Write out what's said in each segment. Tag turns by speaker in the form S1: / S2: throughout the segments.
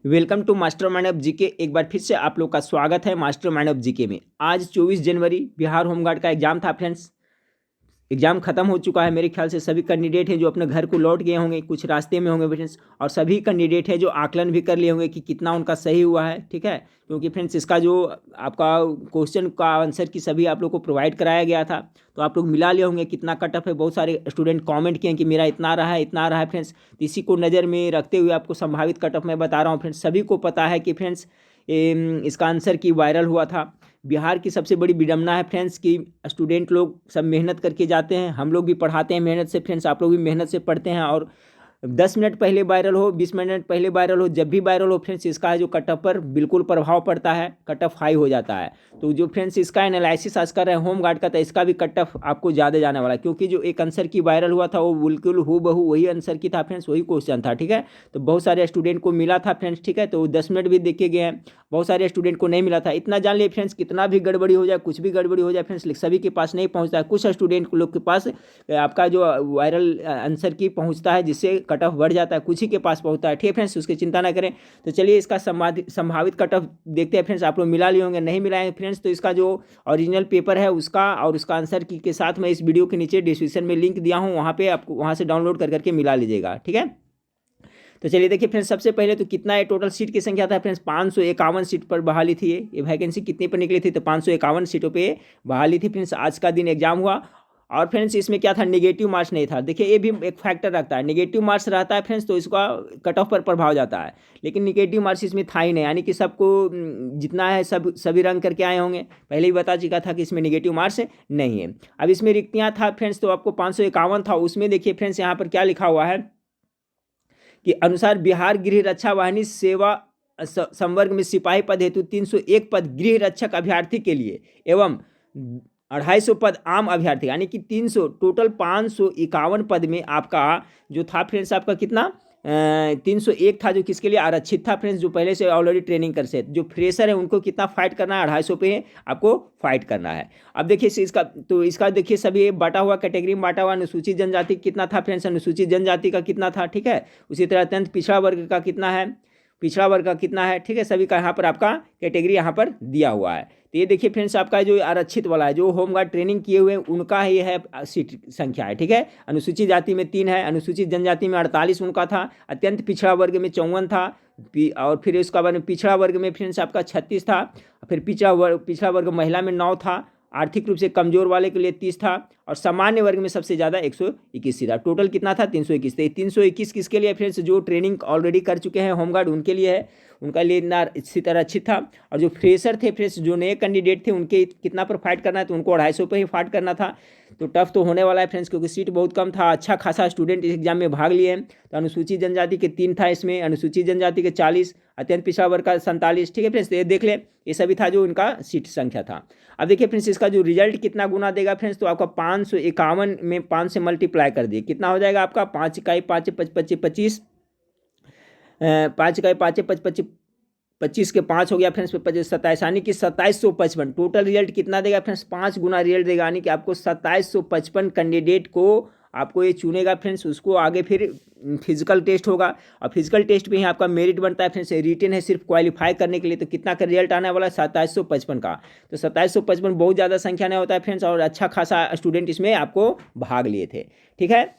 S1: Welcome to master mind of GK. एक बार फिर से आप लोग का स्वागत है मास्टर माइंड ऑफ जीके में। आज 24 जनवरी बिहार होमगार्ड का एग्जाम था फ्रेंड्स। एग्जाम खत्म हो चुका है। मेरे ख्याल से सभी कैंडिडेट हैं जो अपने घर को लौट गए होंगे, कुछ रास्ते में होंगे फ्रेंड्स, और सभी कैंडिडेट हैं जो आकलन भी कर लिए होंगे कि कितना उनका सही हुआ है। ठीक है, क्योंकि फ्रेंड्स इसका जो आपका क्वेश्चन का आंसर की सभी आप लोग को प्रोवाइड कराया गया था, तो आप लोग मिला लिए होंगे कितना कट ऑफ है। बहुत सारे स्टूडेंट कमेंट किए कि मेरा इतना रहा है, इतना रहा है फ्रेंड्स। तो इसी को नज़र में रखते हुए आपको संभावित कट ऑफ मैं बता रहा हूँ फ्रेंड्स। सभी को पता है कि फ्रेंड्स इसका आंसर की वायरल हुआ था। बिहार की सबसे बड़ी विडम्बना है फ्रेंड्स कि स्टूडेंट लोग सब मेहनत करके जाते हैं, हम लोग भी पढ़ाते हैं मेहनत से फ्रेंड्स, आप लोग भी मेहनत से पढ़ते हैं, और 10 मिनट पहले वायरल हो, 20 मिनट पहले वायरल हो, जब भी वायरल हो फ्रेंड्स इसका जो कट ऑफ पर बिल्कुल प्रभाव पड़ता है, कट ऑफ हाई हो जाता है। तो जो फ्रेंड्स इसका एनालिसिस आज कर रहे हैं होमगार्ड का, तो इसका भी कट ऑफ आपको ज़्यादा जाने वाला है, क्योंकि जो एक आंसर की वायरल हुआ था वो बिल्कुल हूबहू वही आंसर की था फ्रेंड्स, वही क्वेश्चन था। ठीक है, तो बहुत सारे स्टूडेंट को मिला था फ्रेंड्स। ठीक है, तो 10 मिनट भी देखे गए हैं, बहुत सारे स्टूडेंट को नहीं मिला था। इतना जान लिए फ्रेंड्स, कितना भी गड़बड़ी हो जाए, कुछ भी गड़बड़ी हो जाए फ्रेंड्स, सभी के पास नहीं पहुंचता है। कुछ स्टूडेंट लोग के पास आपका जो वायरल आंसर की पहुंचता है, जिससे कट ऑफ बढ़ जाता है, कुछ ही के पास पहुंचता है। ठीक है फ्रेंड्स, उसकी चिंता ना करें। तो चलिए इसका संभावित कट ऑफ देखते हैं फ्रेंड्स। आप लोग मिला लिए होंगे, नहीं मिलाए फ्रेंड्स, तो इसका जो ओरिजिनल पेपर है उसका और उसका आंसर की के साथ मैं इस वीडियो के नीचे डिस्क्रिप्शन में लिंक दिया हूँ, वहाँ पे आपको वहाँ से डाउनलोड कर करके मिला लीजिएगा। ठीक है, तो चलिए देखिए फ्रेंड्स, सबसे पहले तो कितना है टोटल सीट की संख्या था फ्रेंड्स, 551 सीट पर बहाली थी। ये वैकेंसी कितने पर निकली थी, तो 551 सीटों पे बहाली थी फ्रेंड्स। आज का दिन एग्जाम हुआ, और फ्रेंड्स इसमें क्या था, नेगेटिव मार्क्स नहीं था। देखिए ये भी एक फैक्टर रखता है, नेगेटिव मार्क्स रहता है फ्रेंड्स तो इसका कट ऑफ पर प्रभाव जाता है, लेकिन नेगेटिव मार्क्स इसमें था ही नहीं, यानी कि सबको जितना है सब सभी रंग करके आए होंगे। पहले ही बता चुका था कि इसमें नेगेटिव मार्क्स नहीं है। अब इसमें रिक्तियाँ था फ्रेंड्स, तो आपको 551 था, उसमें देखिए फ्रेंड्स यहाँ पर क्या लिखा हुआ है कि अनुसार बिहार गृह रक्षा वाहिनी सेवा संवर्ग में सिपाही पद हेतु 301 पद गृह रक्षक अभ्यर्थी के लिए एवं 250 पद आम अभ्यर्थी, यानी कि 300 टोटल 551 पद में आपका जो था फ्रेंड्स, आपका कितना 301 था जो किसके लिए आरक्षित था फ्रेंड्स, जो पहले से ऑलरेडी ट्रेनिंग कर से, जो फ्रेशर है उनको कितना फाइट करना है, 250 पे आपको फाइट करना है। अब देखिए इसका, तो इसका देखिए सभी बांटा हुआ कैटेगरी में बांटा हुआ। अनुसूचित जनजाति कितना था फ्रेंड्स, अनुसूचित जनजाति का कितना था। ठीक है, उसी तरह अत्यंत पिछड़ा वर्ग का कितना है, पिछड़ा वर्ग का कितना है। ठीक है, सभी का यहाँ पर आपका कैटेगरी यहाँ पर दिया हुआ है। तो ये देखिए फ्रेंड्स, आपका जो आरक्षित वाला है, जो होमगार्ड ट्रेनिंग किए हुए हैं उनका ही है सीट संख्या है। ठीक है, अनुसूचित जाति में 3 है, अनुसूचित जनजाति में 48 उनका था, अत्यंत पिछड़ा वर्ग में 54 था, और फिर उसका बाद पिछड़ा वर्ग में फ्रेंड्स आपका 36 था, फिर पिछड़ा वर्ग महिला में 9 था, आर्थिक रूप से कमजोर वाले के लिए 30 था, और सामान्य वर्ग में सबसे ज़्यादा 121 था। टोटल कितना था, 321। तो 321 किसके लिए फ्रेंड्स, जो ट्रेनिंग ऑलरेडी कर चुके हैं होमगार्ड उनके लिए है, उनका लिए इतना इसी तरह अच्छी था। और जो फ्रेशर थे फ्रेंड्स, जो नए कैंडिडेट थे, उनके कितना पर फाइट करना है, तो उनको 250 पर ही फाइट करना था। तो टफ तो होने वाला है फ्रेंड्स, क्योंकि सीट बहुत कम था, अच्छा खासा स्टूडेंट इस एग्जाम में भाग लिए हैं। तो अनुसूचित जनजाति के 3 था इसमें, अनुसूचित जनजाति के 40, अत्यंत पिछड़ा वर्ग का 47। ठीक है फ्रेंड्स, तो ये देख ले, ये सभी था जो इनका सीट संख्या था। अब देखिए फ्रेंड्स, इसका जो रिजल्ट कितना गुना देगा फ्रेंड्स, तो आपका 551 में 5 से मल्टीप्लाई कर दिए, कितना हो जाएगा आपका 5 इकाई 5 25 25, 5 इकाई 5 25 25 के 5 हो गया फ्रेंड्स, 27, यानी कि 2755। टोटल रिजल्ट कितना देगा फ्रेंड्स, 5 गुना रिजल्ट देगा, यानी कि आपको 2755 कैंडिडेट को आपको ये चुनेगा फ्रेंड्स। उसको आगे फिर फिजिकल टेस्ट होगा, और फिजिकल टेस्ट में ही आपका मेरिट बनता है फ्रेंड्स। रिटेन है सिर्फ क्वालिफाई करने के लिए, तो कितना का रिजल्ट आने वाला है, 2755 का। तो 2755 बहुत ज़्यादा संख्या नहीं होता है फ्रेंड्स, और अच्छा खासा स्टूडेंट इसमें आपको भाग लिए थे। ठीक है,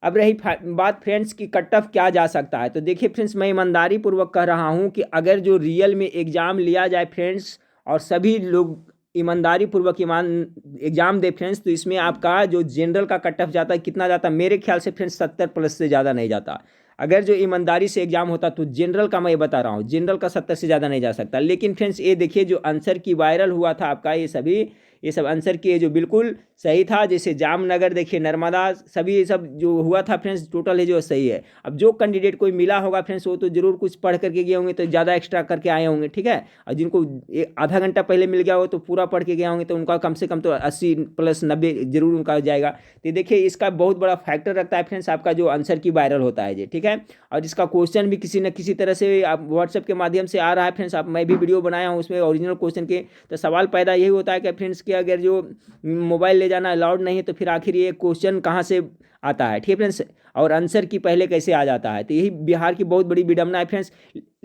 S1: अब रही बात फ्रेंड्स की कट ऑफ क्या जा सकता है, तो देखिए फ्रेंड्स, मैं ईमानदारी पूर्वक कह रहा हूँ कि अगर जो रियल में एग्ज़ाम लिया जाए फ्रेंड्स, और सभी लोग ईमानदारी पूर्वक एग्जाम दे फ्रेंड्स, तो इसमें आपका जो जनरल का कट ऑफ जाता है, कितना जाता है, मेरे ख्याल से फ्रेंड्स 70 प्लस से ज़्यादा नहीं जाता। अगर जो ईमानदारी से एग्जाम होता तो जनरल का मैं बता रहा हूँ, जनरल का 70 से ज़्यादा नहीं जा सकता। लेकिन फ्रेंड्स ये देखिए, जो आंसर की वायरल हुआ था आपका, ये सब आंसर की जो बिल्कुल सही था, जैसे जामनगर देखिए, नर्मदा, सभी ये सब जो हुआ था फ्रेंड्स, टोटल है जो सही है। अब जो कैंडिडेट कोई मिला होगा फ्रेंड्स, वो तो जरूर कुछ पढ़ करके गए होंगे, तो ज़्यादा एक्स्ट्रा करके आए होंगे। ठीक है, और जिनको आधा घंटा पहले मिल गया हो तो पूरा पढ़ के गए होंगे, तो उनका कम से कम तो 80 प्लस 90 जरूर उनका जाएगा। तो देखिए इसका बहुत बड़ा फैक्टर रखता है फ्रेंड्स, आपका जो आंसर की वायरल होता है जी। ठीक है, और इसका क्वेश्चन भी किसी न किसी तरह से आप व्हाट्सएप के माध्यम से आ रहा है फ्रेंड्स। आप मैं भी वीडियो बनाया हूँ उसमें ओरिजिनल क्वेश्चन के। तो सवाल पैदा यही होता है कि फ्रेंड्स कि अगर जो मोबाइल ले जाना अलाउड नहीं है, तो फिर आखिर ये क्वेश्चन कहाँ से आता है। ठीक है फ्रेंड्स, और आंसर की पहले कैसे आ जाता है। तो यही बिहार की बहुत बड़ी विडम्बना है फ्रेंड्स।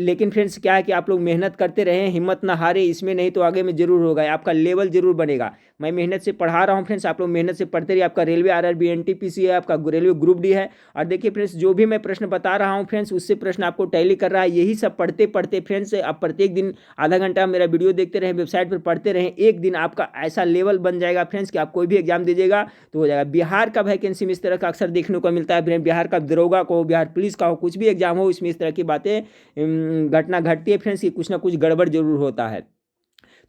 S1: लेकिन फ्रेंड्स क्या है कि आप लोग मेहनत करते रहें, हिम्मत ना हारे इसमें, नहीं तो आगे में जरूर होगा, आपका लेवल जरूर बनेगा। मैं मेहनत से पढ़ा रहा हूँ फ्रेंड्स, आप लोग मेहनत से पढ़ते रहिए। आपका रेलवे आरआरबी एनटीपीसी है, आपका रेलवे ग्रुप डी है। और देखिए फ्रेंड्स, जो भी मैं प्रश्न बता रहा हूँ फ्रेंड्स, उससे प्रश्न आपको टैली कर रहा है। यही सब पढ़ते पढ़ते फ्रेंड्स आप प्रत्येक दिन आधा घंटा मेरा वीडियो देखते रहें, वेबसाइट पर पढ़ते रहें, एक दिन आपका ऐसा लेवल बन जाएगा फ्रेंड्स कि आप कोई भी एग्जाम दीजिएगा तो हो जाएगा। बिहार का वैकेंसी में इस तरह का अक्सर देखने को मिलता है, बिहार का दरोगा को, बिहार पुलिस का हो, कुछ भी एग्जाम हो, इसमें इस तरह की बातें घटना घटती है फ्रेंड्स कि कुछ ना कुछ गड़बड़ जरूर होता है।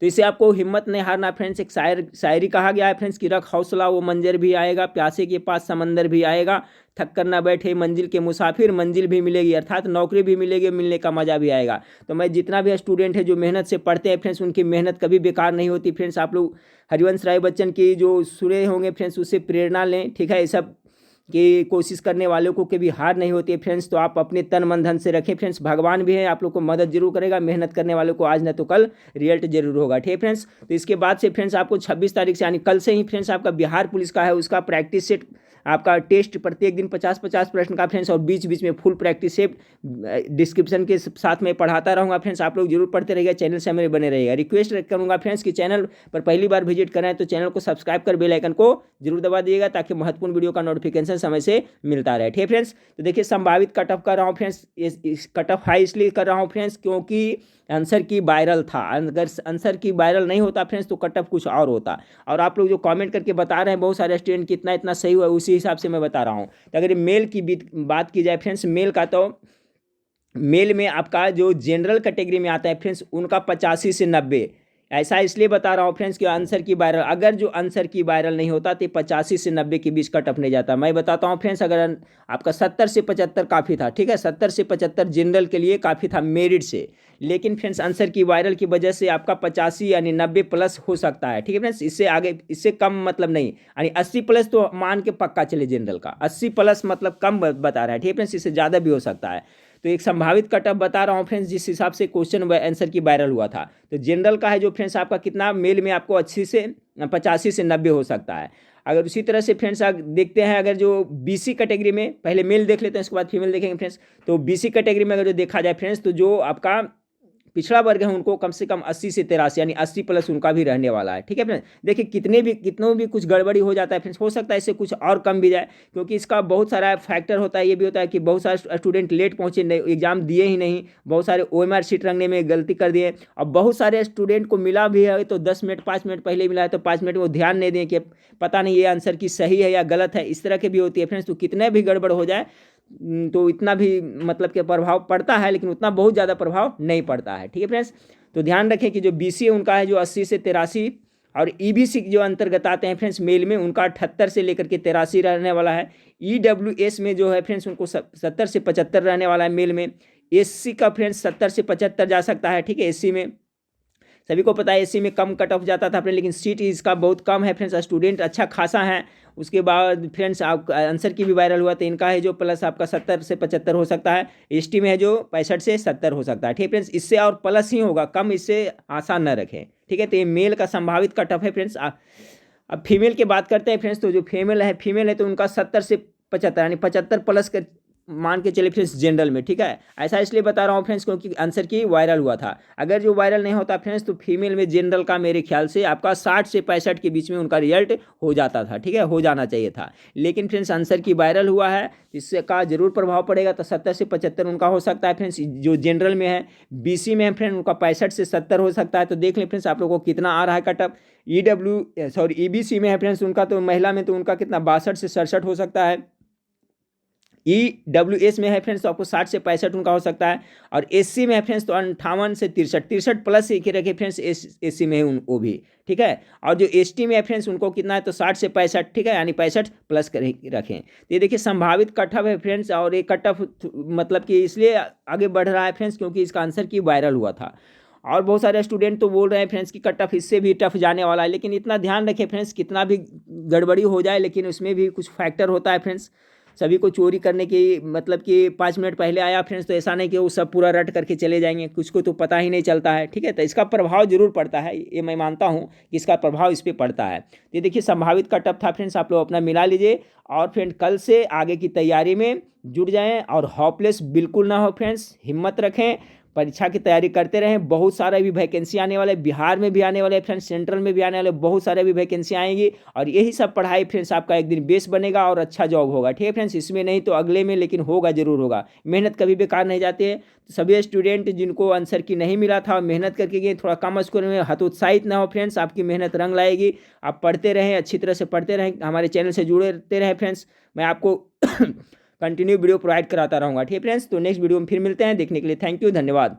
S1: तो इससे आपको हिम्मत नहीं हारना फ्रेंड्स। एक शायरी कहा गया है फ्रेंड्स कि रख हौसला वो मंजर भी आएगा, प्यासे के पास समंदर भी आएगा, थक कर ना बैठे मंजिल के मुसाफिर, मंजिल भी मिलेगी, अर्थात नौकरी भी मिलेगी, मिलने का मजा भी आएगा। तो मैं जितना भी स्टूडेंट है जो मेहनत से पढ़ते हैं फ्रेंड्स, उनकी मेहनत कभी बेकार नहीं होती फ्रेंड्स। आप लोग हरिवंश राय बच्चन की जो सुने होंगे फ्रेंड्स, उससे प्रेरणा लें, ठीक है। ये सब कि कोशिश करने वालों को कभी हार नहीं होती है फ्रेंड्स। तो आप अपने तन मन धन से रखें फ्रेंड्स, भगवान भी है, आप लोग को मदद जरूर करेगा। मेहनत करने वालों को आज न तो कल रिजल्ट जरूर होगा, ठीक है फ्रेंड्स। तो इसके बाद से फ्रेंड्स आपको 26 तारीख से यानी कल से ही फ्रेंड्स आपका बिहार पुलिस का है, उसका प्रैक्टिस सेट, आपका टेस्ट प्रत्येक दिन 50-50 प्रश्न का फ्रेंड्स, और बीच बीच में फुल प्रैक्टिस सेट डिस्क्रिप्शन के साथ में पढ़ाता रहूँगा फ्रेंड्स। आप लोग जरूर पढ़ते रहिएगा, चैनल से मेरे बने रहिएगा। रिक्वेस्ट करूँगा फ्रेंड्स कि चैनल पर पहली बार विजिट करें तो चैनल को सब्सक्राइब कर बेल आइकन को जरूर दबा दीजिएगा, ताकि महत्वपूर्ण वीडियो का नोटिफिकेशन समय से मिलता रहे, ठीक है फ्रेंड्स। तो देखिए संभावित कट ऑफ कर रहा हूँ फ्रेंड्स, इस कट ऑफ हाई इसलिए कर रहा हूँ फ्रेंड्स क्योंकि आंसर की वायरल था। अगर आंसर की वायरल नहीं होता फ्रेंड्स तो कट ऑफ कुछ और होता। और आप लोग जो कमेंट करके बता रहे हैं बहुत सारे स्टूडेंट कि इतना इतना सही हुआ, उसी हिसाब से मैं बता रहा हूँ। तो अगर मेल की बात की जाए फ्रेंड्स, मेल का तो मेल में आपका जो जनरल कैटेगरी में आता है फ्रेंड्स, उनका 85 से 90। ऐसा इसलिए बता रहा हूँ फ्रेंड्स कि आंसर की वायरल, अगर जो आंसर की वायरल नहीं होता तो 85 से 90 के बीच कट ऑफ नहीं जाता। मैं बताता हूँ फ्रेंड्स, अगर आपका 70 से 75 काफ़ी था, ठीक है, 70 से 75 जनरल के लिए काफ़ी था मेरिट से। लेकिन फ्रेंड्स आंसर की वायरल की वजह से आपका 85 यानी 90 प्लस हो सकता है, ठीक है फ्रेंड्स। इससे आगे, इससे कम मतलब नहीं, यानी 80 प्लस तो मान के पक्का चले जनरल का, 80 प्लस मतलब कम बता रहा है, ठीक है फ्रेंड्स, इससे ज़्यादा भी हो सकता है। तो एक संभावित कट ऑफ बता रहा हूँ फ्रेंड्स जिस हिसाब से क्वेश्चन आंसर की वायरल हुआ था। तो जनरल का है जो फ्रेंड्स आपका कितना, मेल में आपको 80 से 85 से 90 हो सकता है। अगर उसी तरह से फ्रेंड्स आप देखते हैं, अगर जो बीसी कैटेगरी में, पहले मेल देख लेते हैं उसके बाद फीमेल देखेंगे फ्रेंड्स। तो बीसी कैटेगरी में अगर जो देखा जाए फ्रेंड्स, तो जो आपका पिछड़ा वर्ग है उनको कम से कम 80 से 83 यानी 80 प्लस उनका भी रहने वाला है, ठीक है फ्रेंड्स। देखिए कितनों भी कुछ गड़बड़ी हो जाता है फ्रेंड्स, हो सकता है इससे कुछ और कम भी जाए, क्योंकि इसका बहुत सारा फैक्टर होता है। ये भी होता है कि बहुत सारे स्टूडेंट लेट पहुंचे, एग्जाम दिए ही नहीं, बहुत सारे OMR शीट रंगने में गलती कर दिए, और बहुत सारे स्टूडेंट को मिला भी है तो 10 मिनट 5 मिनट पहले मिला है तो 5 मिनट वो ध्यान नहीं दें कि पता नहीं ये आंसर की सही है या गलत है, इस तरह की भी होती है फ्रेंड्स। तो कितने भी गड़बड़ हो जाए तो इतना भी मतलब कि प्रभाव पड़ता है, लेकिन उतना बहुत ज़्यादा प्रभाव नहीं पड़ता है, ठीक है फ्रेंड्स। तो ध्यान रखें कि जो BC है उनका है जो 80 से 83, और EBC जो अंतर्गत आते हैं फ्रेंड्स मेल में, उनका 78 से लेकर के 83 रहने वाला है। EWS में जो है फ्रेंड्स उनको 70 से 75 रहने वाला है मेल में। SC का फ्रेंड्स 70 से 75 जा सकता है, ठीक है। SC में सभी को पता है SC में कम कट ऑफ जाता था फ्रेंड, लेकिन सीट इसका बहुत कम है फ्रेंड्स, स्टूडेंट अच्छा खासा है। उसके बाद फ्रेंड्स आप आंसर की भी वायरल हुआ तो इनका है जो प्लस आपका 70 से 75 हो सकता है। ST में है जो 65 से 70 हो सकता है, ठीक है फ्रेंड्स। इससे और प्लस ही होगा, कम इससे आसान न रखें, ठीक है। तो ये मेल का संभावित कट ऑफ है फ्रेंड्स। अब फीमेल की बात करते हैं फ्रेंड्स, तो जो फीमेल है तो उनका 70 से 75 यानी 75 प्लस के मान के चले फ्रेंड्स जनरल में, ठीक है। ऐसा इसलिए बता रहा हूँ फ्रेंड्स क्योंकि आंसर की वायरल हुआ था। अगर जो वायरल नहीं होता फ्रेंड्स तो फीमेल में जनरल का मेरे ख्याल से आपका 60 से 65 के बीच में उनका रिजल्ट हो जाता था, ठीक है, हो जाना चाहिए था। लेकिन फ्रेंड्स आंसर की वायरल हुआ है, इससे का जरूर प्रभाव पड़ेगा। तो 70 से 75 उनका हो सकता है फ्रेंड्स जो जनरल में है। BC में है फ्रेंड उनका 65 से 70 हो सकता है। तो देख लें फ्रेंड्स आप लोगों को कितना आ रहा है कटअप। EBC में है फ्रेंड्स उनका तो महिला में तो उनका कितना 62 से 67 हो सकता है। EWS में है फ्रेंड्स तो आपको 60 से 65 उनका हो सकता है। और SC में है फ्रेंड्स तो 58 से 63 प्लस एक ही रखे फ्रेंड्स SC में है वो भी, ठीक है। और जो ST में है फ्रेंड्स उनको कितना है तो 60 से 65, ठीक है, यानी 65 प्लस रखें। तो ये देखिए संभावित कट ऑफ है फ्रेंड्स, और ये कट ऑफ मतलब कि इसलिए आगे बढ़ रहा है फ्रेंड्स क्योंकि इसका आंसर की वायरल हुआ था। और बहुत सारे स्टूडेंट तो बोल रहे हैं फ्रेंड्स कि कट ऑफ इससे भी टफ जाने वाला है, लेकिन इतना ध्यान रखें फ्रेंड्स कितना भी गड़बड़ी हो जाए लेकिन उसमें भी कुछ फैक्टर होता है फ्रेंड्स। सभी को चोरी करने की मतलब कि 5 मिनट पहले आया फ्रेंड्स तो ऐसा नहीं कि वो सब पूरा रट करके चले जाएंगे, कुछ को तो पता ही नहीं चलता है, ठीक है। तो इसका प्रभाव जरूर पड़ता है, ये मैं मानता हूँ कि इसका प्रभाव इस पर पड़ता है। तो ये देखिए संभावित कट ऑफ था फ्रेंड्स, आप लोग अपना मिला लीजिए। और फ्रेंड कल से आगे की तैयारी में जुट जाएं और होपलेस बिल्कुल ना हो फ्रेंड्स, हिम्मत रखें, परीक्षा की तैयारी करते रहें। बहुत सारे अभी वैकेंसी आने वाले, बिहार में भी आने वाले फ्रेंड्स, सेंट्रल में भी आने वाले, बहुत सारे अभी वैकेंसी आएंगी और यही सब पढ़ाई फ्रेंड्स आपका एक दिन बेस बनेगा और अच्छा जॉब होगा। ठीक है फ्रेंड्स, इसमें नहीं तो अगले में, लेकिन होगा जरूर होगा। मेहनत कभी बेकार नहीं जाती है। तो सभी स्टूडेंट जिनको आंसर की नहीं मिला था, मेहनत करके गए, थोड़ा कम स्कोर में हतोत्साहित ना हो फ्रेंड्स, आपकी मेहनत रंग लाएगी। आप पढ़ते रहें, अच्छी तरह से पढ़ते रहें, हमारे चैनल से जुड़े रहते रहें फ्रेंड्स। मैं आपको कंटिन्यू वीडियो प्रोवाइड कराता रहूँगा। ठीक है फ्रेंड्स, तो नेक्स्ट वीडियो में फिर मिलते हैं। देखने के लिए थैंक यू, धन्यवाद।